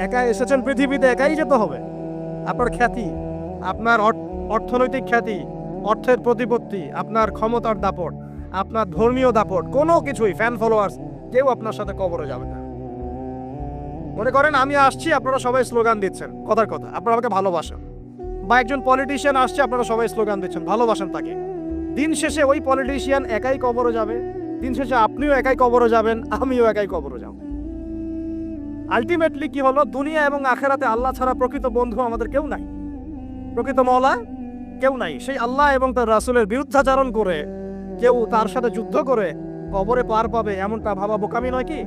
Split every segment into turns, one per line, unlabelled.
একা এসেছেন পৃথিবীতে, একাই যেতে হবে। আপনার খ্যাতি, আপনার অর্থনৈতিক খ্যাতি, অর্থের প্রতিপত্তি, আপনার ক্ষমতার দাপট, আপনার ধর্মীয় দাপট, কোনো কিছুই, ফ্যান ফলোয়ার্স, কেউ আপনার সাথে কবরে যাবে না। মনে করেন আমি আসছি, আপনারা সবাই স্লোগান দিচ্ছেন, কথার কথা আপনারা আমাকে ভালোবাসেন, বা একজন পলিটিশিয়ান আসছে, আপনারা সবাই স্লোগান দিচ্ছেন, ভালোবাসেন তাকে। দিন শেষে ওই পলিটিশিয়ান একাই কবরে যাবে, দিন শেষে আপনিও একাই কবরে যাবেন, আমিও একাই কবরে যাব। আলটিমেটলি কি হলো, দুনিয়া এবং আখেরাতে আল্লাহ ছাড়া প্রকৃত বন্ধু আমাদের কেউ নাই, প্রকৃত মওলা কেউ নাই। সেই আল্লাহ এবং তার রাসূলের বিরুদ্ধাচরণ করে, কেউ তার সাথে যুদ্ধ করে কবরে পার পাবে, এমনটা ভাবা বোকামি নয় কি?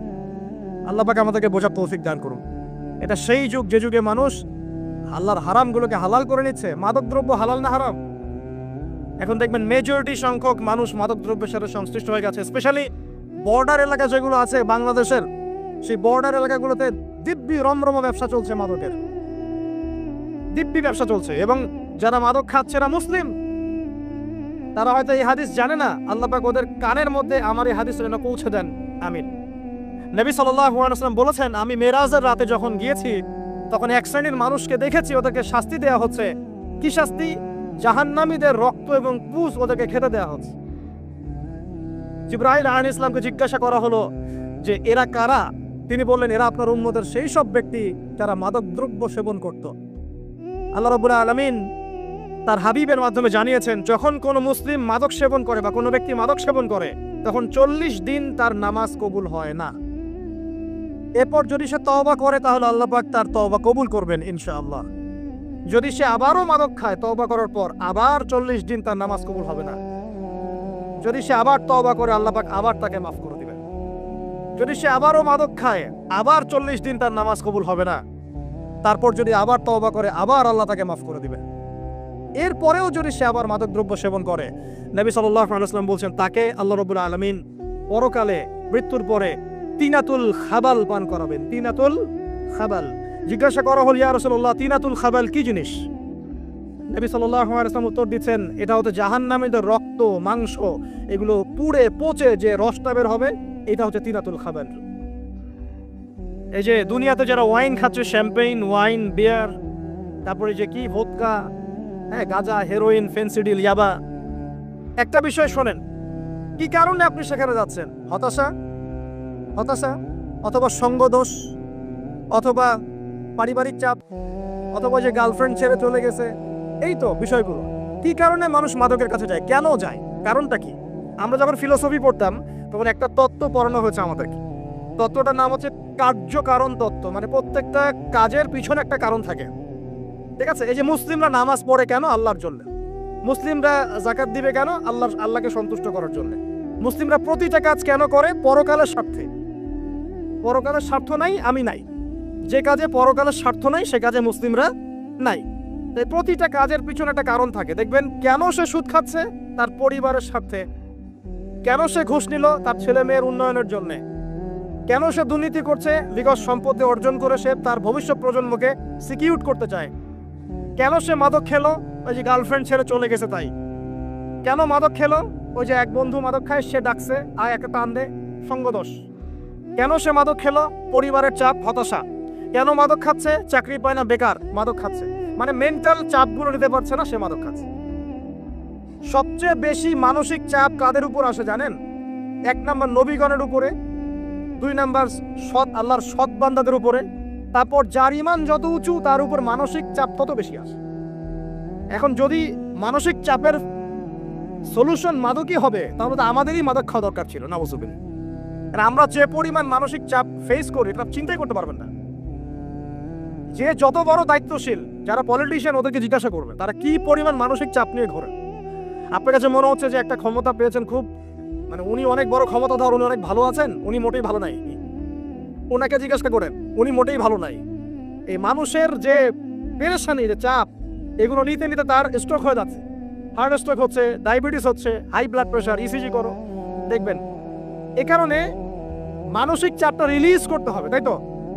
আল্লাহ পাক আমাদেরকে বোঝার তৌফিক দান করুন। এটা সেই যুগ যে যুগে মানুষ আল্লাহর হারামগুলোকে হালাল করে নিচ্ছে। মাদকদ্রব্য হালাল না হারাম? এখন দেখবেন মেজরিটি সংখ্যক মানুষ মাদকদ্রব্যের সাথে সংশ্লিষ্ট হয়ে গেছে। স্পেশালি বর্ডার এলাকা যেগুলো আছে বাংলাদেশের, সেই বর্ডার এলাকাগুলোতে দিব্যি রমরমা ব্যবসা চলছে, মাদকের দিব্যি ব্যবসা চলছে। এবং যারা মাদক খাচ্ছে এরা মুসলিম, তারা হয়তো এই হাদিস জানে না। আল্লাহ পাক ওদের কানের মধ্যে আমার এই হাদিস যেন পৌঁছে দেন, আমিন। নবী সাল্লাল্লাহু আলাইহি ওয়াসাল্লাম বলেছেন, আমি মেরাজের রাতে যখন গিয়েছি তখন এক শ্রেণীর মানুষকে দেখেছি, ওদেরকে শাস্তি দেওয়া হচ্ছে। কি শাস্তি? জাহান্নামীদের রক্ত এবং পুজ ওদেরকে খেতে দেওয়া হচ্ছে। জিবরাইল আলাইহিস সালামকে জিজ্ঞাসা করা হলো যে এরা কারা? তিনি বললেন, এরা আপনার উম্মতের সেই সব ব্যক্তি যারা মাদক দ্রব্য সেবন করত। আল্লাহ রাব্বুল আলামিন তার হাবিবের মাধ্যমে জানিয়েছেন, যখন কোনো মুসলিম মাদক সেবন করে বা কোনো ব্যক্তি মাদক সেবন করে, তখন 40 দিন তার নামাজ কবুল হয় না। এরপর যদি সে তওবা করে তাহলে আল্লাহ পাক তার তওবা কবুল করবেন ইনশাআল্লাহ। যদি সে আবারও মাদক খায় তওবা করার পর, আবার 40 দিন তার নামাজ কবুল হবে না। যদি সে আবার তওবা করে, আল্লাহ পাক আবার তাকে মাফ করে দিবেন। যদি সে আবারও মাদক খায়, আবার 40 দিন তার নামাজ কবুল হবে না। তারপর যদি আবার তওবা করে, আবার আল্লাহ তাকে মাফ করে দিবেন। এরপরেও যদি সে আবার মাদকদ্রব্য সেবন করে, নবী সাল্লাল্লাহু আলাইহি ওয়াসাল্লাম বলছেন, তাকে আল্লাহ রাব্বুল আলামিন পরকালে মৃত্যুর পরে তিনাতুল খাবাল পান করাবেন। তিনাতুল খাবাল। জিজ্ঞাসা করা হল, ইয়া রাসূলুল্লাহ, তিনাতুল খাবাল কি জিনিস? নবী সাল্লাল্লাহু আলাইহি ওয়াসাল্লাম উত্তর দিচ্ছেন, এটা হচ্ছে জাহান্নামীদের রক্ত, মাংস, এগুলো পুড়ে পচে যে রসটা বের হবে, এটা হচ্ছে তিনাতুল খাবাল। এই যে দুনিয়াতে যারা ওয়াইন খাচ্ছে, শ্যাম্পেইন, ওয়াইন, বিয়ার, তারপরে যে কি ভোদকা, হ্যাঁ, গাঁজা, হেরোইন, ফেন্সিডিল, ইয়াবা, একটা বিষয় শোনেন, কি কারণে আপনি সেখানে যাচ্ছেন? হতাশা, অথবা সঙ্গদোষ, অথবা পারিবারিক চাপ, অথবা যে গার্লফ্রেন্ড ছেড়ে চলে গেছে, এই তো বিষয়গুলো। কি কারণে মানুষ মাদকের কাছে যায়, কেন যায়, কারণটা কি? আমরা যখন ফিলোসফি পড়তাম তখন একটা তত্ত্ব পড়ানো হয়েছে আমাদেরকে। তত্ত্বটার নাম হচ্ছে কার্যকারণ তত্ত্ব। মানে প্রত্যেকটা কাজের পিছনে একটা কারণ থাকে, ঠিক আছে? এই যে মুসলিমরা নামাজ পড়ে কেন? আল্লাহর জন্য। মুসলিমরা যাকাত দিবে কেন? আল্লাহকে সন্তুষ্ট করার জন্য। মুসলিমরা প্রতিটা কাজ কেন করে? পরকালের স্বার্থে। পরকালের স্বার্থ নাই, আমি নাই। যে কাজে পরকালের স্বার্থ নাই সে কাজে মুসলিমরা নাই। তাই প্রতিটা কাজের পিছনে একটা কারণ থাকে। দেখবেন, কেন সে সুদ খাচ্ছে? তার পরিবারের স্বার্থে। কেন সে ঘুষ নিল? তার ছেলে মেয়ের উন্নয়নের জন্য। কেন সে দুর্নীতি করছে? বিকজ সম্পত্তি অর্জন করে সে তার ভবিষ্যৎ প্রজন্মকে সিকিউর করতে চায়। কেন সে মাদক খেলো? ওই যে গার্লফ্রেন্ড ছেড়ে চলে গেছে তাই। কেন মাদক খেলো? ওই যে এক বন্ধু মাদক খায়, সে ডাকছে, আয় একটা টান দে, সঙ্গদোষ। কেন সে মাদক খেলো? পরিবারের চাপ, হতাশা। কেন মাদক খাচ্ছে? চাকরি পায় না, বেকার, মাদক খাচ্ছে। মানে মেন্টাল চাপগুলো নিতে পারছে না, সে মাদক খাচ্ছে। সবচেয়ে বেশি মানসিক চাপ কাদের উপর আসে জানেন? 1 নাম্বার নবীগণের উপরে, 2 নাম্বার আল্লাহর সৎ বান্দাদের উপরে, তারপর যার ঈমান যত উঁচু তার উপর মানসিক চাপ তত বেশি আসে। এখন যদি মানসিক চাপের সলিউশন মাদকই হবে, তাহলে তো আমাদেরই মাদক খাওয়া দরকার ছিল, নাউযুবিল্লাহ। আর আমরা যে পরিমাণ মানসিক চাপ ফেস করি, এটা চিন্তাই করতে পারবেন না। যে যত বড় দায়িত্বশীল, যারা পলিটিশিয়ান, ওদেরকে জিজ্ঞাসা করবে তারা কি পরিমাণ মানসিক চাপ নিয়ে ঘোরে। আপনার কাছে মনে হচ্ছে যে একটা ক্ষমতা পেয়েছেন, খুব, মানে উনি অনেক বড় ক্ষমতাধর, উনি অনেক ভালো আছেন, উনি মোটেই ভালো নাই। ওনাকে জিজ্ঞাসা করেন, উনি মোটেই ভালো নাই। এই মানুষের যে পেরেশানি, যে চাপ, এগুলো নিতে নিতে তার স্ট্রোক হয়ে যাচ্ছে, হার্ট স্ট্রোক হচ্ছে, ডায়াবেটিস হচ্ছে, হাই ব্লাড প্রেশার, ইসিজি করো, দেখবেন। এ কারণে মানসিক চাপটা রিলিজ করতে হবে, তাই তো?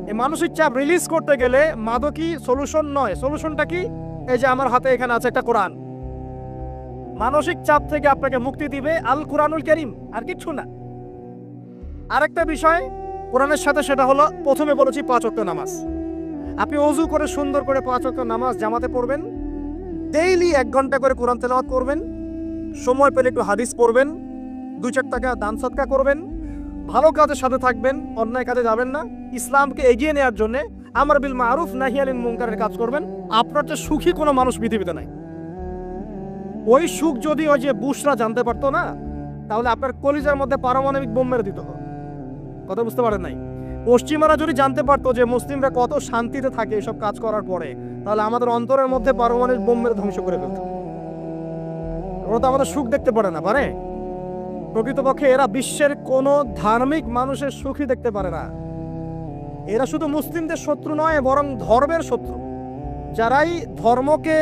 এই মানসিক চাপ রিলিজ করতে গেলে মাদকই সলিউশন নয়। সলিউশনটা কি? এই যে আমার হাতে এখানে আছে একটা কোরআন। মানসিক চাপ থেকে আপনাকে মুক্তি দিবে আল কুরআনুল কারীম, আর কিছু না। আরেকটা বিষয় কোরআনের সাথে, সেটা হলো, প্রথমে বলেছি 5 ওয়াক্ত নামাজ। আপনি ওযু করে সুন্দর করে 5 ওয়াক্ত নামাজ জামাতে পড়বেন, ডেইলি 1 ঘন্টা করে কোরআন তেলাওয়াত করবেন, সময় পেলে একটু হাদিস পড়বেন, 2-4 টাকা দান সদকা করবেন, ভালো কাজের সাথে থাকবেন, অন্যায় কাজে যাবেন না, ইসলামকে এগিয়ে নেওয়ার জন্য আমর বিল মারুফ নাহি আনিল মুনকারের কাজ করবেন, আপনার চেয়ে সুখী কোনো মানুষ পৃথিবীতে নাই। ওই সুখ যদি ওই যে বুশরা জানতে পারতো না, তাহলে আপনার কলিজার মধ্যে পারমাণবিক বোম মেরে দিত। কথা বুঝতে পারেন নাই? পশ্চিমারা যদি জানতে পারতো যে মুসলিমরা কত শান্তিতে থাকে এসব কাজ করার পরে, তাহলে আমাদের অন্তরের মধ্যে পারমাণবিক বোম মেরে ধ্বংস করে ফেলত। ওরা তো আমাদের সুখ দেখতে পারে না, পারে? প্রকৃতপক্ষে এরা বিশ্বের কোনো ধার্মিক মানুষের সুখই দেখতে পারে না। এরা শুধু মুসলিমদের শত্রু নয়, বরং ধর্মের শত্রু। যারাই ধর্মকে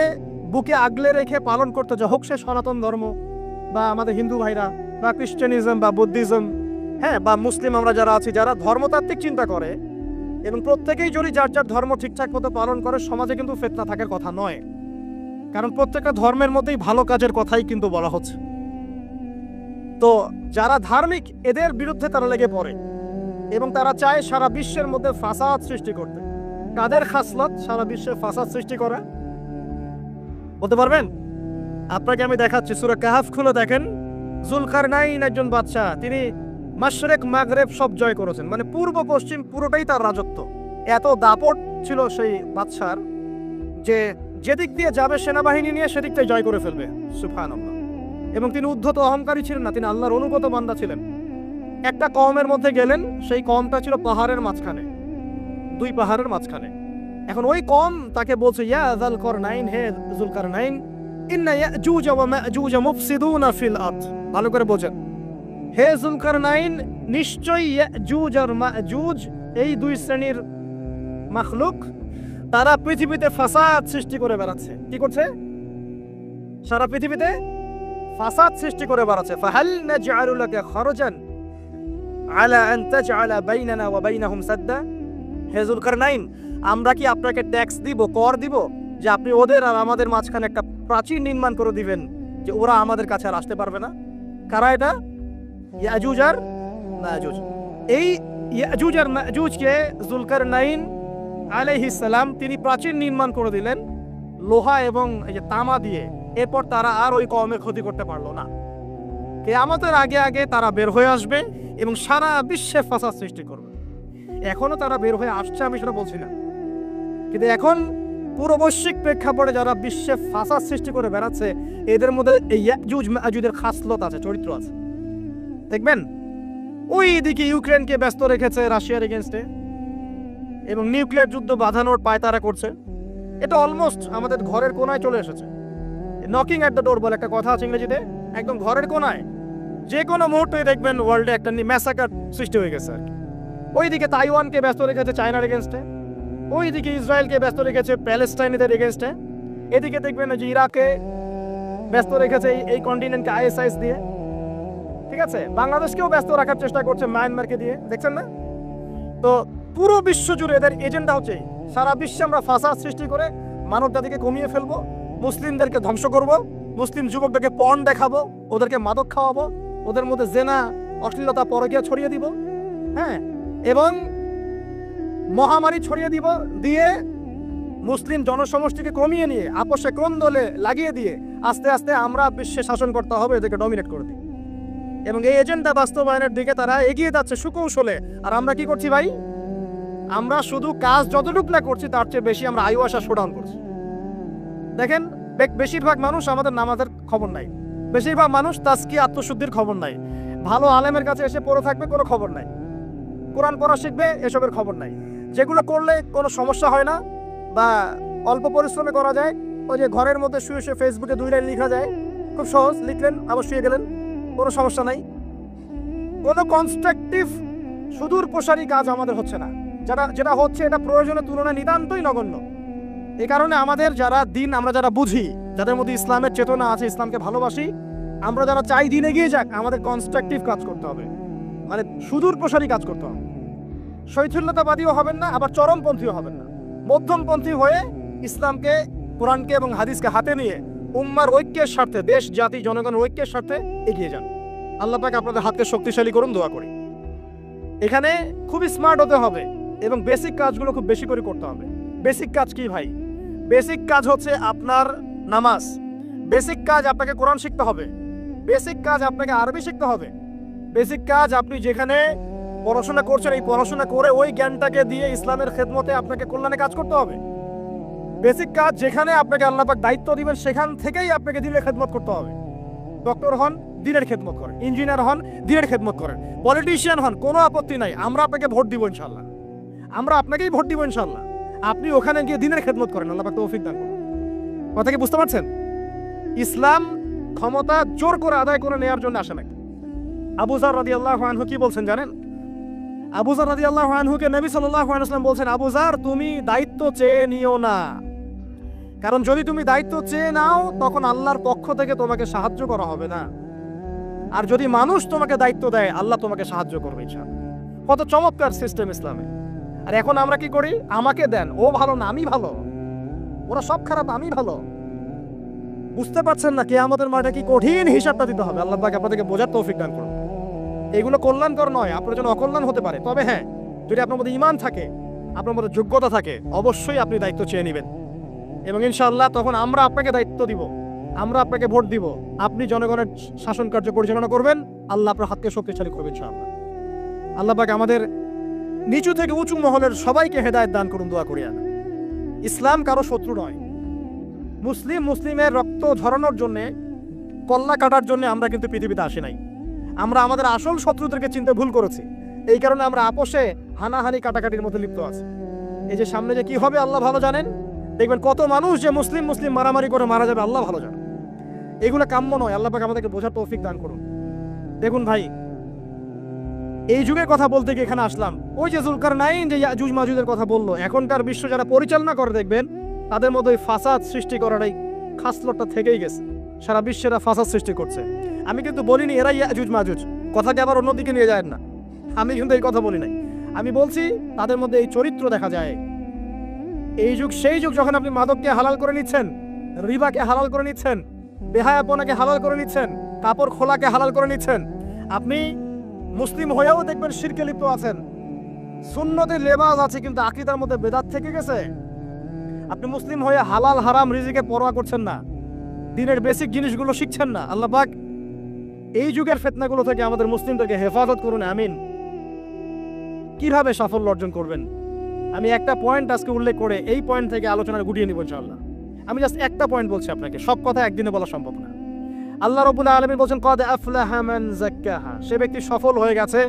বুকে আগলে রেখে পালন করতে যায়, হোক সে সনাতন ধর্ম বা আমাদের হিন্দু ভাইরা বা খ্রিস্টানিজম বা বুদ্ধিজম, হ্যাঁ, বা মুসলিম আমরা যারা আছি, যারা ধর্মতাত্ত্বিক চিন্তা করে এবং প্রত্যেকেই যদি যার যার ধর্ম ঠিকঠাক মতো পালন করে, সমাজে কিন্তু ফিতনা থাকার কথা নয়। কারণ প্রত্যেকটা ধর্মের মধ্যেই ভালো কাজের কথাই কিন্তু বলা হচ্ছে। তো যারা ধার্মিক, এদের বিরুদ্ধে তারা লেগে পড়ে এবং তারা চায় সারা বিশ্বের মধ্যে ফাসাদ সৃষ্টি করতে। কাদের খাসলত সারা বিশ্বে ফাসাদ সৃষ্টি করা? বলতে পারবেন? আপনাকে আমি দেখাচ্ছি, সূরা কাহাফ খুলে দেখেন। যুলকারনাইন একজন বাদশা, তিনি মাশরিক মাগরিব সব জয় করেছেন, মানে পূর্ব পশ্চিম পুরোটাই তার রাজত্ব। এত দাপট ছিল সেই বাদশার যে যেদিক দিয়ে যাবে সেনাবাহিনী নিয়ে সেদিকটাই জয় করে ফেলবে। সুবহানাল্লাহ। এবং তিনি উদ্ধত অহংকারী ছিলেন না, তিনি আল্লাহর অনুগত বান্দা ছিলেন। একটা কওমের মধ্যে গেলেন, সেই কওমটা ছিল পাহাড়ের মাঝখানে, 2 পাহাড়ের মাঝখানে। এখন ওই কওম তাকে বলছে, ইয়া যুলকারনাইন, হে যুলকারনাইন, ইন্না ইয়াজুজ ওয়া মাজুজ মুফসিদুনা ফিল আরদ। ভালো করে বোঝেন, হে যুলকারনাইন, নিশ্চয়ই ইয়াজুজ আর মাজুজ এই 2 শ্রেণীর মাখলুক, তারা পৃথিবীতে ফাসাদ সৃষ্টি করে বেড়াচ্ছে। কি করছে? সারা পৃথিবীতে ফাসাদ সৃষ্টি করে বেড়াচ্ছে। ফাহাল নাজআলু লাকা খরজান আলা আন তাজআলা বাইনানা ওয়া বাইনাহুম সাদ্দা। হে যুলকারনাইন, আমরা কি আপনাকে ট্যাক্স দিব, কর দিব, যে আপনি ওদের আর আমাদের মাঝখানে একটা প্রাচীর নির্মাণ করে দিবেন, যে ওরা আমাদের কাছে আর আসতে পারবে না? কারা এটা? ইয়াজুজ আর মাজুজ। এই ইয়াজুজ আর মাজুজকে যুলকারনাইন আলাইহিস সালাম তিনি প্রাচীর নির্মাণ করে দিলেন লোহা এবং এই যে তামা দিয়ে। এরপর তারা আর ওই কওমের ক্ষতি করতে পারলো না। কিয়ামতের আগে আগে তারা বের হয়ে আসবে এবং সারা বিশ্বে ফাসাদ সৃষ্টি করবে। এখনো তারা বের হয়ে আসছে, আমি সেটা বলছি না, কিন্তু এখন পুরো বৈশ্বিক প্রেক্ষাপটে যারা বিশ্বে ফাসাদ সৃষ্টি করে বেড়াচ্ছে, এদের মধ্যে এই ইয়াজুজ মাজুজের খাসলত আছে, চরিত্র আছে। দেখবেন ওই দিকে ইউক্রেনকে ব্যস্ত রেখেছে রাশিয়ার এগেনস্টে এবং নিউক্লিয়ার যুদ্ধ বাঁধানোর পায়তারা করছে। এটা অলমোস্ট আমাদের ঘরের কোনায় চলে এসেছে। নকিং অ্যাট দ্য ডোর বলে একটা কথা আছে ইংরেজিতে, একদম ঘরের কোনায়। যে কোনো মুহূর্তে দেখবেন ওয়ার্ল্ডে একটা ম্যাসাকার সৃষ্টি হয়ে গেছে আর কি। ওইদিকে তাইওয়ানকে ব্যস্ত রেখেছে চায়নার এগেনস্টে, ওইদিকে ইসরায়েলকে ব্যস্ত রেখেছে প্যালেস্টাইনিদের এগেনস্টে, এদিকে দেখবেন যে ইরাকে ব্যস্ত রেখেছে এই কন্টিনেন্টকে আইএসআইএস দিয়ে। ঠিক আছে, বাংলাদেশকেও ব্যস্ত রাখার চেষ্টা করছে মায়ানমারকে দিয়ে, দেখছেন না? তো পুরো বিশ্ব জুড়ে এদের এজেন্ডা হচ্ছে সারা বিশ্বে আমরা ফাসাদ সৃষ্টি করে মানব জাতিকে কমিয়ে ফেলবো, মুসলিমদেরকে ধ্বংস করব, মুসলিম যুবকদেরকে পর্ন দেখাবো, ওদেরকে মাদক খাওয়াবো, ওদের মধ্যে জেনা, অশ্লীলতা, পরকীয়া ছড়িয়ে দিব, হ্যাঁ, এবং মহামারী ছড়িয়ে দিব, দিয়ে মুসলিম জনসমষ্টিকে কমিয়ে নিয়ে আপোষে ক্রন্দলে লাগিয়ে দিয়ে আস্তে আস্তে আমরা বিশ্বে শাসন করতে হবে, এদেরকে ডমিনেট করে দিই। এবং এই এজেন্ডা বাস্তবায়নের দিকে তারা এগিয়ে যাচ্ছে সুকৌশলে। আর আমরা কি করছি ভাই? আমরা শুধু কাজ যতটুকু না করছি তার চেয়ে বেশি আমরা আয়ু আশা শোডাউন করছি। দেখেন, বেশিরভাগ মানুষ আমাদের নামাজের খবর নাই, বেশিরভাগ মানুষ তাজকিয়া আত্মশুদ্ধির খবর নাই, ভালো আলেমের কাছে এসে পড়ে থাকবে কোনো খবর নাই, কোরআন পড়া শিখবে এসবের খবর নাই। যেগুলো করলে কোনো সমস্যা হয় না বা অল্প পরিশ্রমে করা যায়, ওই যে ঘরের মধ্যে শুয়ে শুয়ে ফেসবুকে 2 লাইন লেখা যায়, খুব সহজ, লিখলেন আবার শুয়ে গেলেন, কোনো সমস্যা নাই। কোনো কনস্ট্রাকটিভ সুদূর প্রসারী কাজ আমাদের হচ্ছে না, যেটা হচ্ছে এটা প্রয়োজনের তুলনায় নিতান্তই নগণ্য। এই কারণে আমাদের যারা দিন, আমরা যারা বুঝি, যাদের মধ্যে ইসলামের চেতনা আছে, ইসলামকে ভালোবাসি, আমরা যারা চাই দিন এগিয়ে যাক, আমাদের কনস্ট্রাকটিভ কাজ করতে হবে, মানে সুদূর প্রসারী কাজ করতে হবে। শৈথিল্যতাবাদীও হবেন না, আবার চরমপন্থীও হবেন না, মধ্যমপন্থী হয়ে ইসলামকে, কোরআনকে এবং হাদিসকে হাতে নিয়ে উম্মার ঐক্যের স্বার্থে, দেশ জাতি জনগণের ঐক্যের স্বার্থে এগিয়ে যান। আল্লাহ পাক আপনাদের হাতকে শক্তিশালী করুন, দোয়া করি। এখানে খুবই স্মার্ট হতে হবে এবং বেসিক কাজগুলো খুব বেশি করে করতে হবে। বেসিক কাজ কি ভাই? বেসিক কাজ হচ্ছে আপনার নামাজ, বেসিক কাজ আপনাকে কোরআন শিখতে হবে, বেসিক কাজ আপনাকে আরবি শিখতে হবে, বেসিক কাজ আপনি যেখানে পড়াশোনা করছেন এই পড়াশোনা করে ওই জ্ঞানটাকে দিয়ে ইসলামের খেদমতে আপনাকে কল্যাণে কাজ করতে হবে। বেসিক কাজ যেখানে আপনাকে আল্লাহ পাক দায়িত্ব দিবেন সেখান থেকেই আপনাকে দিনের খেদমত করতে হবে। ডক্টর হন, দিনের খেদমত করেন, ইঞ্জিনিয়ার হন, দিনের খেদমত করেন, পলিটিশিয়ান হন, কোনো আপত্তি নাই, আমরা আপনাকে ভোট দিব ইনশাল্লাহ, আমরা আপনাকেই ভোট দিব ইনশাল্লাহ। আপনি ওখানে গিয়ে দিনের খেদমত করেন, আল্লাহ পাক তৌফিক দান করুন। কথা কি বুঝতে পারছেন? ইসলাম ক্ষমতা জোর করে আদায় করে নেওয়ার জন্য আসে নাকি? আবু যার রাদিয়াল্লাহু আনহু কি বলছেন জানেন? আবু যার রাদিয়াল্লাহু আনহুকে নবী সাল্লাল্লাহু আলাইহি ওয়াসাল্লাম বলছেন, আবু যার তুমি দায়িত্ব চেয়ে নিও না, কারণ যদি তুমি দায়িত্ব চেয়ে নাও তখন আল্লাহর পক্ষ থেকে তোমাকে সাহায্য করা হবে না, আর যদি মানুষ তোমাকে দায়িত্ব দেয় আল্লাহ তোমাকে সাহায্য করবে ইনশাআল্লাহ। কত চমৎকার সিস্টেম ইসলামে। আর এখন আমরা কি করি? আমাকে দেন, ও ভালো না আমি ভালো, ওরা সব খারাপ আমি ভালো। বুঝতে পারছেন না কিয়ামতের মাঠে কি কঠিন হিসাবটা দিতে হবে। আল্লাহ পাক আপনাদেরকে বোঝার তৌফিক দান করুন। এগুলো কল্যাণকর নয়, আপনার জন্য অকল্যাণ হতে পারে। তবে হ্যাঁ, যদি আপনার মধ্যে ঈমান থাকে, আপনার মধ্যে যোগ্যতা থাকে, অবশ্যই আপনি দায়িত্ব চেয়ে নেবেন এবং ইনশাআল্লাহ তখন আমরা আপনাকে দায়িত্ব দিব, আমরা আপনাকে ভোট দিব, আপনি জনগণের শাসন কার্য পরিচালনা করবেন, আল্লাহ আপনার হাতকে শক্তিশালী করবেন ইনশাআল্লাহ। আল্লাহ পাক আমাদের নিচু থেকে উঁচু মহলের সবাইকে হেদায়েত দান করুন, দোয়া করি আমি। ইসলাম কারো শত্রু নয়। মুসলিমের রক্ত ঝরানোর জন্য, কল্লা কাটার জন্য আমরা কিন্তু পৃথিবীতে আসি নাই। আমরা আমাদের আসল শত্রুদেরকে চিনতে ভুল করেছি, এই কারণে আমরা আপোষে হানাহানি কাটাকাটির মধ্যে লিপ্ত আছি। এই যে সামনে যে কি হবে আল্লাহ ভালো জানেন। দেখবেন কত মানুষ যে মুসলিম মারামারি করে মারা যাবে আল্লাহ ভালো জানেন। এগুলো কাম্য নয়। আল্লাহ পাক আমাদেরকে বোঝার তৌফিক দান করুন। দেখুন ভাই, এই যুগের কথা বলতে গিয়ে এখানে আসলাম। ওই যে যুলকারনাইন যে ইয়াজুজ মাজুজের কথা বললো, এখনকার বিশ্ব যারা পরিচালনা করে দেখবেন তাদের মধ্যে ওই ফাসাদ সৃষ্টি করার এই খাসলতটা থেকেই গেছে। সারা বিশ্বেরা ফাসাদ সৃষ্টি করছে। আমি কিন্তু বলিনি এরাই ইয়াজুজ মাজুজ, কথাকে আবার অন্যদিকে নিয়ে যায় না, আমি কিন্তু এই কথা বলি নাই। আমি বলছি তাদের মধ্যে এই চরিত্র দেখা যায়। এই যুগ সেই যুগ যখন আপনি মাদককে হালাল করে নিচ্ছেন, রিবাকে হালাল করে নিচ্ছেন, বেহায়াপনাকে হালাল করে নিচ্ছেন, কাপড় খোলাকে হালাল করে নিচ্ছেন। আপনি মুসলিম হয়েও দেখবেন শিরকে লিপ্ত আছেন, সুন্নতের লেবাস আছে কিন্তু আকীদার মধ্যে বেদাত থেকে গেছে। আপনি মুসলিম হয়ে হালাল হারাম রিজিকের পরোয়া করছেন না, দিনের বেসিক জিনিসগুলো শিখছেন না। আল্লাহ পাক এই যুগের ফিতনাগুলো থেকে আমাদের মুসলিমদেরকে হেফাজত করুন, আমিন। কিভাবে সাফল্য অর্জন করবেন আমি একটা পয়েন্ট আজকে উল্লেখ করে এই পয়েন্ট থেকে আলোচনা গুটিয়ে নিব ইনশাআল্লাহ। আমি জাস্ট একটা পয়েন্ট বলছি আপনাকে, সব কথা একদিনে বলা সম্ভব না। আল্লাহ রাব্বুল আলামিন বলেন কদ আফলাহা মান যাক্কাহা, সে ব্যক্তি সফল হয়ে গেছে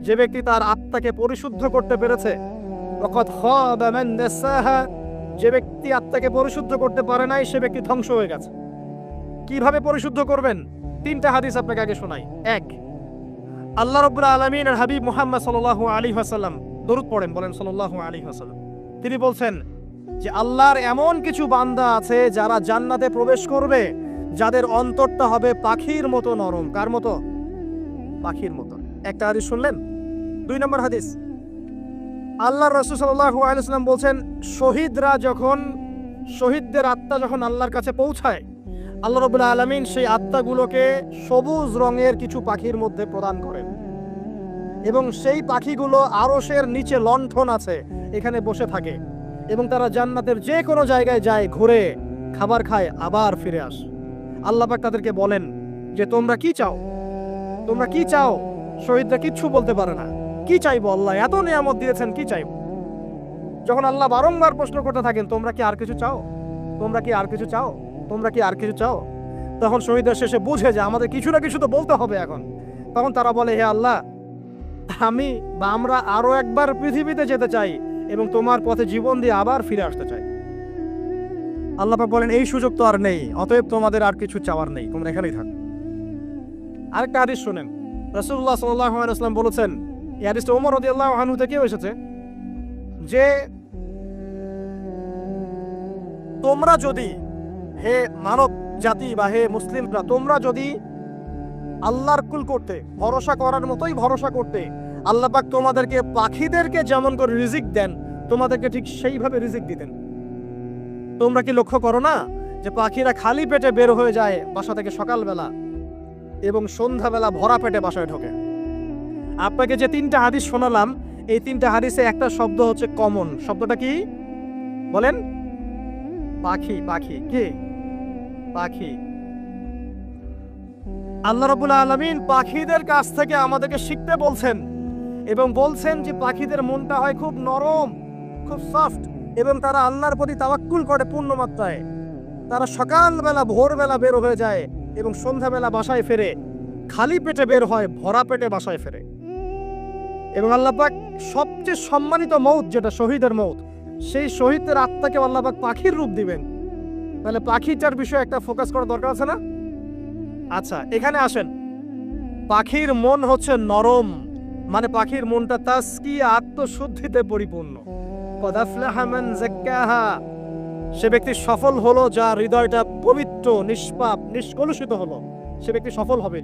যে ব্যক্তি তার আত্মাকে পরিশুদ্ধ করতে পেরেছে। ওয়া কদ খাবা মান দাসাহা, যে ব্যক্তি আত্মাকে পরিশুদ্ধ করতে পারে নাই সে ব্যক্তি ধ্বংস হয়ে গেছে। কিভাবে পরিশুদ্ধ করবেন? তিনটা হাদিস আপনাকে আগে শোনাই। এক, আল্লাহ রাব্বুল আলামিন আর হাবিব মুহাম্মদ সাল্লাল্লাহু আলাইহি ওয়াসাল্লাম দরুদ পড়েন, বলেন সাল্লাল্লাহু আলাইহি ওয়াসাল্লাম। তিনি বলছেন যে আল্লাহর এমন কিছু বান্দা আছে যারা জান্নাতে প্রবেশ করবে যাদের অন্তরটা হবে পাখির মতো নরম। কার মতো? পাখির মতো। একটা হাদিস শুনলেন। দুই নম্বর হাদিস, আল্লাহর রাসূল সাল্লাল্লাহু আলাইহি ওয়াসাল্লাম বলছেন শহীদদের আত্মা যখন আল্লাহর কাছে পৌঁছায়, আল্লাহ রাব্বুল আলামিন সেই আত্মাগুলোকে সবুজ রঙের কিছু পাখির মধ্যে প্রদান করেন এবং সেই পাখিগুলো আরশের নিচে লণ্ঠন আছে এখানে বসে থাকে এবং তারা জান্নাতের যে কোনো জায়গায় যায়, ঘুরে খাবার খায়, আবার ফিরে আসে। আল্লাহ পাক তাদেরকে বলেন যে তোমরা কি চাও, তোমরা কি চাও? শহীদরা কিচ্ছু বলতে পারে না, কি চাইবো? আল্লাহ এত নিয়ামত দিয়েছেন, কি চাইবো? যখন আল্লাহ বারংবার প্রশ্ন করতে থাকেন তোমরা কি আর কিছু চাও, তোমরা কি আর কিছু চাও, তোমরা কি আর কিছু চাও, তখন শহীদরা শেষে বুঝে যে আমাদের কিছু না কিছু তো বলতে হবে এখন। তখন তারা বলে হে আল্লাহ, আমরা আরো একবার পৃথিবীতে যেতে চাই এবং তোমার পথে জীবন দিয়ে আবার ফিরে আসতে চাই। আল্লাহ পাক বলেন এই সুযোগ তো আর নেই, অতএব তোমাদের আর কিছু চাওয়ার নেই, তোমরা এখানেই থাকো। আরেকটা হাদিস শুনেন। রাসূলুল্লাহ সাল্লাল্লাহু আলাইহি ওয়াসাল্লাম বলেছেন, এই হাদিসটা ওমর রাদিয়াল্লাহু আনহু থেকে এসেছে, যে তোমরা যদি, হে মানব জাতি বা হে মুসলিমরা, তোমরা যদি আল্লাহর কুল করতে, ভরসা করার মতোই ভরসা করতে, আল্লাহ পাক তোমাদেরকে পাখিদেরকে যেমন করে রিজিক দেন তোমাদেরকে ঠিক সেইভাবে রিজিক দিতেন। তোমরা কি লক্ষ্য করো না যে পাখিরা খালি পেটে বের হয়ে যায় বাসা থেকে সকালবেলা এবং সন্ধ্যাবেলা ভরা পেটে বাসায় ঢোকে? আপনাকে যে তিনটা হাদিস শোনালাম এই তিনটা হাদিসে একটা শব্দ হচ্ছে কমন। শব্দটা কি? বলেন, পাখি। পাখি কি? পাখি। আল্লাহ রাব্বুল আলামিন পাখিদের কাছ থেকে আমাদেরকে শিখতে বলছেন এবং বলছেন যে পাখিদের মনটা হয় খুব নরম, খুব সফট, এবং তারা আল্লাহর প্রতি তাওয়াক্কুল করে পূর্ণ মাত্রায়। তারা সকালবেলা ভোরবেলা বের হয়ে যায় এবং সন্ধ্যাবেলা বাসায় ফেরে, খালি পেটে বের হয়, ভরা পেটে বাসায় ফেরে। এবং আল্লাহ পাক সবচেয়ে সম্মানিত মৌত যেটা শহীদের মৌত, সেই শহীদের আত্মাকে আল্লাহ পাক পাখির রূপ দিবেন। তাহলে পাখিটার বিষয়ে একটা ফোকাস করা দরকার আছে না? আচ্ছা, এখানে আসেন। পাখির মন হচ্ছে নরম, মানে পাখির মনটা তাসকিয়া, আত্মশুদ্ধিতে পরিপূর্ণ। কদ আফলাহা মান যাক্কাহা, সে ব্যক্তি সফল হলো যার হৃদয়টা পবিত্র, নিষ্পাপ, নিষ্কলুষিত হলো। সে ব্যক্তি সফল হবে।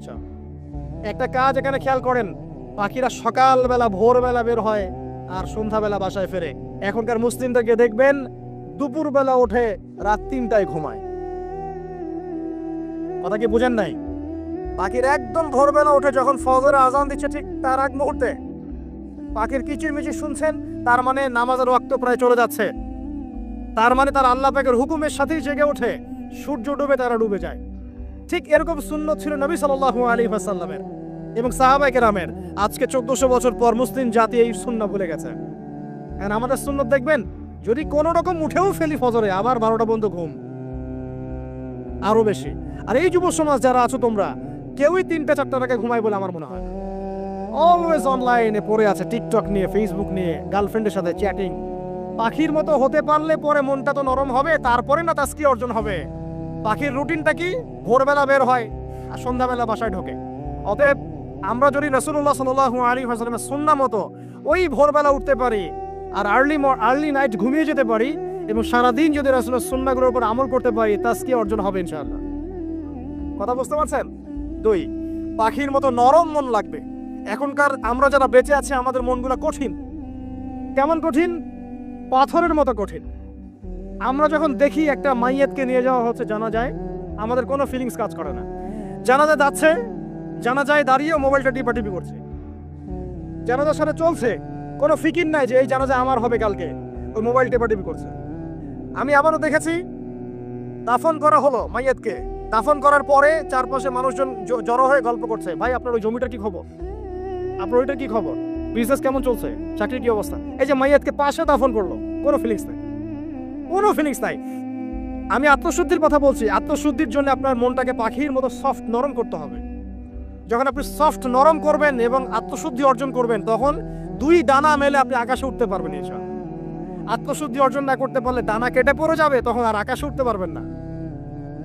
একটা কাজ এখানে খেয়াল করেন, পাখিরা সকালবেলা ভোরবেলা বের হয় আর সন্ধ্যাবেলা বাসায় ফেরে। এখনকার মুসলিমদেরকে দেখবেন দুপুরবেলা ওঠে, রাত 3টায় ঘুমায়। কথা কি বুঝেন নাই? পাখির একদম ভোরবেলা উঠে যখন ফজরের আজান দিচ্ছে ঠিক তার আগ মুহূর্তে পাখির কিচিরমিচির শুনছেন, তার মানে নামাজের ওয়াক্ত প্রায় চলে যাচ্ছে। তার মানে তার আল্লাহ পাকের হুকুমের সাথেই জেগে ওঠে, সূর্য ডুবে তারা ডুবে যায়। ঠিক এরকম সুন্নত ছিল নবী সাল্লাল্লাহু আলাইহি ওয়াসাল্লামের এবং সাহাবায়ে কেরামের। আজকে 1400 বছর পর মুসলিম জাতি এই সুন্নাহ ভুলে গেছে। আর আমাদের সুন্নত দেখবেন, যদি কোনো রকম উঠেও ফেলি ফজরে, আবার 12টা পর্যন্ত ঘুম, আরো বেশি। আর এই যুব সমাজ যারা আছো তোমরা, কেউই 3টা-4টা টাকা ঘুমায় বলে আমার মনে হয়। অলওয়েজ অনলাইনে পড়ে আছে, টিকটক নিয়ে, ফেসবুক নিয়ে, গার্লফ্রেন্ডের সাথে চ্যাটিং। পাখির মতো হতে পারলে পরে মনটা তো নরম হবে, তারপরে না তাসকিয়া অর্জন হবে। পাখির রুটিনটা কি? ভোরবেলা বের হয় আর সন্ধ্যাবেলা বাসায় ঢোকে। অতএব আমরা যদি রাসূলুল্লাহ সাল্লাল্লাহু আলাইহি ওয়াসাল্লামের সুন্নাহ মতো ওই ভোরবেলা উঠতে পারি আর আর্লি নাইট ঘুমিয়ে যেতে পারি এবং সারাদিন যদি রাসূলের সুন্নাহগুলোর উপর আমল করতে পারি, তাসকিয়া অর্জন হবে ইনশাআল্লাহ। কথা বুঝতে পারছেন? 2, পাখির মতো নরম মন লাগবে। এখনকার আমরা যারা বেঁচে আছি, আমাদের মনগুলো কঠিন। কেমন কঠিন? পাথরের মতো কঠিন। আমরা যখন দেখি একটা মাইয়াতকে নিয়ে যাওয়া হচ্ছে জানাজায়, আমাদের কোনো ফিলিংস কাজ করে না। জানাজা যাচ্ছে, জানাজায় দাঁড়িয়ে মোবাইলটা টিপাটিপি করছে। জানাজার সাথে চলছে, কোনো ফিকির নাই যে এই জানাজা আমার হবে কালকে, ওই মোবাইল টিপাটিপি করছে। আমি আবারও দেখেছি, দাফন করা হলো মাইয়াতকে, দাফন করার পরে চারপাশে মানুষজন জড়ো হয়ে গল্প করছে, ভাই আপনার ওই জমিটার কি খবর, আপনার ওইটার কি খবর, বিজনেস কেমন চলছে, চাকরির কি অবস্থা। এই যে মাইয়াতকে পাশে দাফন করলো, কোনো ফিলিংস নাই, কোনো ফিলিংস নাই। আমি আত্মশুদ্ধির কথা বলছি। আত্মশুদ্ধির জন্য আপনার মনটাকে পাখির মতো সফট, নরম করতে হবে। যখন আপনি সফট, নরম করবেন এবং আত্মশুদ্ধি অর্জন করবেন, তখন 2 ডানা মেলে আপনি আকাশে উঠতে পারবেন ইনশাআল্লাহ। আত্মশুদ্ধি অর্জন না করতে পারলে ডানা কেটে পড়ে যাবে, তখন আর আকাশে উঠতে পারবেন না।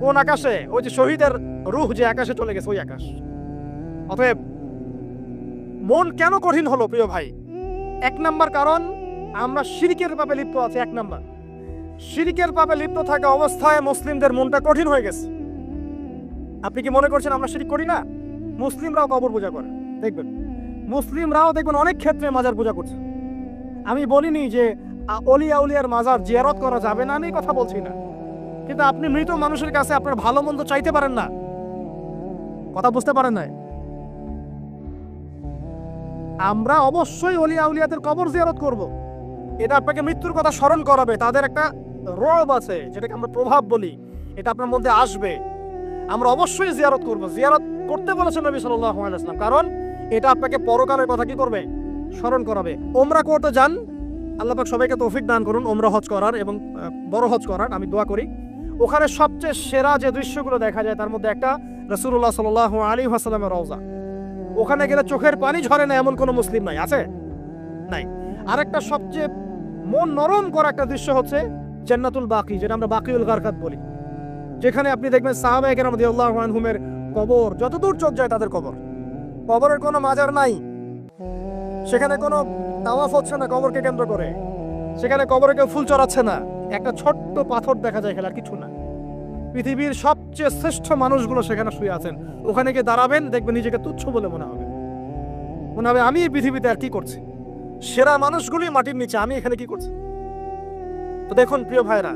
কোন আকাশে? ওই যে শহীদের রূহ যে আকাশে চলে গেছে, ওই আকাশ। অতএব মন কেন কঠিন হলো প্রিয় ভাই? 1 নাম্বার কারণ, আমরা শিরকের পাপে লিপ্ত আছি। 1 নাম্বার, শিরকের পাপে লিপ্ত থাকা অবস্থায় মুসলিমদের মনটা কঠিন হয়ে গেছে। আপনি কি মনে করছেন আমরা শিরক করি না? মুসলিমরাও কবর পূজা করে, দেখবেন মুসলিমরাও দেখবেন অনেক ক্ষেত্রে মাজার পূজা করছে। আমি বলিনি যে অলিয়া উলিয়ার মাজার জিয়ারত করা যাবে না, আমি কথা বলছি না, কিন্তু আপনি মৃত মানুষের কাছে আপনার ভালো মন্দ চাইতে পারেন না। কথা বুঝতে পারেন না? আমরা অবশ্যই অলিয়া উলিয়াদের কবর জিয়ারত করব। এটা আপনাকে মৃত্যুর কথা স্মরণ করাবে, তাদের একটা রব আছে যেটাকে আমরা প্রভাব বলি, এটা আপনার মধ্যে আসবে। আমরা অবশ্যই জিয়ারত করব। জিয়ারত করতে বলেছেন নবী সাল্লাল্লাহু আলাইহি ওয়াসাল্লাম, কারণ এটা আপনাকে পরকালের কথা কি করবে? স্মরণ করাবে। ওমরা করতে যান, আল্লাহ পাক সবাইকে তৌফিক দান করুন ওমরা হজ করার এবং বড় হজ করার, আমি দোয়া করি। ওখানে সবচেয়ে সেরা যে দৃশ্যগুলো দেখা যায় তার মধ্যে একটা রাসূলুল্লাহ সাল্লাল্লাহু আলাইহি ওয়াসাল্লামের রওজা। ওখানে গেলে চোখের পানি ঝরে না এমন কোনো মুসলিম নাই, আছে? নাই। আরেকটা সবচেয়ে মন নরম করা একটা দৃশ্য হচ্ছে জান্নাতুল বাকি, যেটা আমরা বাকিউল গারকাত বলি, যেখানে আপনি দেখবেন সাহাবায়ে কেরাম রাদিয়াল্লাহু আনহুমের কবর, যতদূর চোখ যায় তাদের কবর। কবরের কোনো মাজার নাই, সেখানে কোনো তাওয়াফ হচ্ছে না কবরকে কেন্দ্র করে, সেখানে কবরে কেউ ফুল চড়াচ্ছে না, একটা ছোট্ট পাথর দেখা যায়, খেলার কিছু না। পৃথিবীর সবচেয়ে শ্রেষ্ঠ মানুষগুলো সেখানে শুয়ে আছেন। ওখানে গিয়ে দাঁড়াবেন, দেখবেন নিজেকে তুচ্ছ বলে মনে হবে, আমি এই পৃথিবীতে আর কি করছি। সেরা মানুষগুলি মাটির নিচে, আমি এখানে কি করছি? তো দেখুন প্রিয় ভাইরা,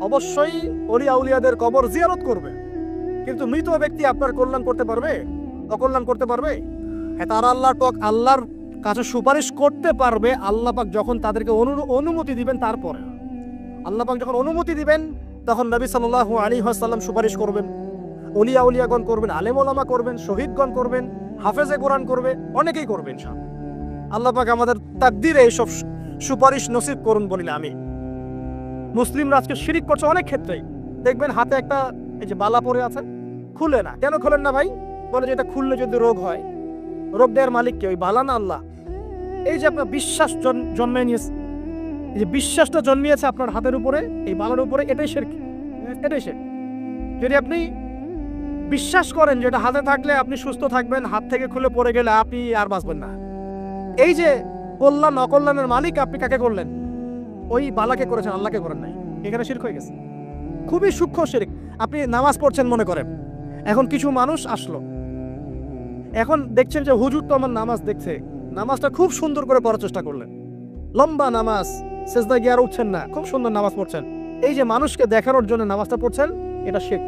অবশ্যই অলিয়া উলিয়াদের কবর জিয়ারত করবে, কিন্তু মৃত ব্যক্তি আপনার কল্যাণ করতে পারবে? অকল্যাণ করতে পারবে? হ্যাঁ, তারা আল্লাহর কাছে সুপারিশ করতে পারবে আল্লাহ পাক যখন তাদেরকে অনুমতি দিবেন, তারপরে আল্লাহ পাক যখন অনুমতি দিবেন তখন নবী সাল্লাল্লাহু আলাইহি ওয়াসাল্লাম সুপারিশ করবেন, ওলিয়া উলিয়াগণ করবেন, আলেম ওলামা করবেন, শহীদগণ করবেন, হাফেজে কোরআন করবে, অনেকেই করবে ইনশাআল্লাহ। আল্লাহ পাক আমাদের তাকদীরে এইসব সুপারিশ নসিব করুন বলিলে আমি। মুসলিমরা আজকে শিরিক করছে অনেক ক্ষেত্রেই। দেখবেন হাতে একটা এই যে বালা পরে আছে, খুলে না। কেন খোলেন না ভাই? বলে যে এটা খুললে যদি রোগ হয়। রোগ দেওয়ার মালিক কে? ওই বালা না আল্লাহ? এই যে আপনার বিশ্বাস জন্মে নিয়েছে, এই যে বিশ্বাসটা জন্মিয়েছে আপনার হাতের উপরে, এই বালার উপরে, এটাই শিরক, এটাই শিরক। যদি আপনি বিশ্বাস করেন যে এটা হাতে থাকলে আপনি সুস্থ থাকবেন, হাত থেকে খুলে পড়ে গেলে আপনি আর বাঁচবেন না, এই যে কল্যাণ অকল্যাণের মালিক আপনি কাকে করলেন? ওই বালাকে করেছেন, আল্লাহকে করেন নাই। এখানে শিরক হয়ে গেছে, খুবই সূক্ষ্ম শিরক। আপনি নামাজ পড়ছেন মনে করেন, এখন কিছু মানুষ আসলো, এখন দেখছেন যে হুজুর তো আমার নামাজ দেখছে, নামাজটা খুব সুন্দর করে পড়ার চেষ্টা করলেন, লম্বা নামাজ, সেজদা গিয়ে আর উঠছেন না, খুব সুন্দর নামাজ পড়ছেন। এই যে মানুষকে দেখানোর জন্য নামাজটা পড়ছেন, এটা শিরক।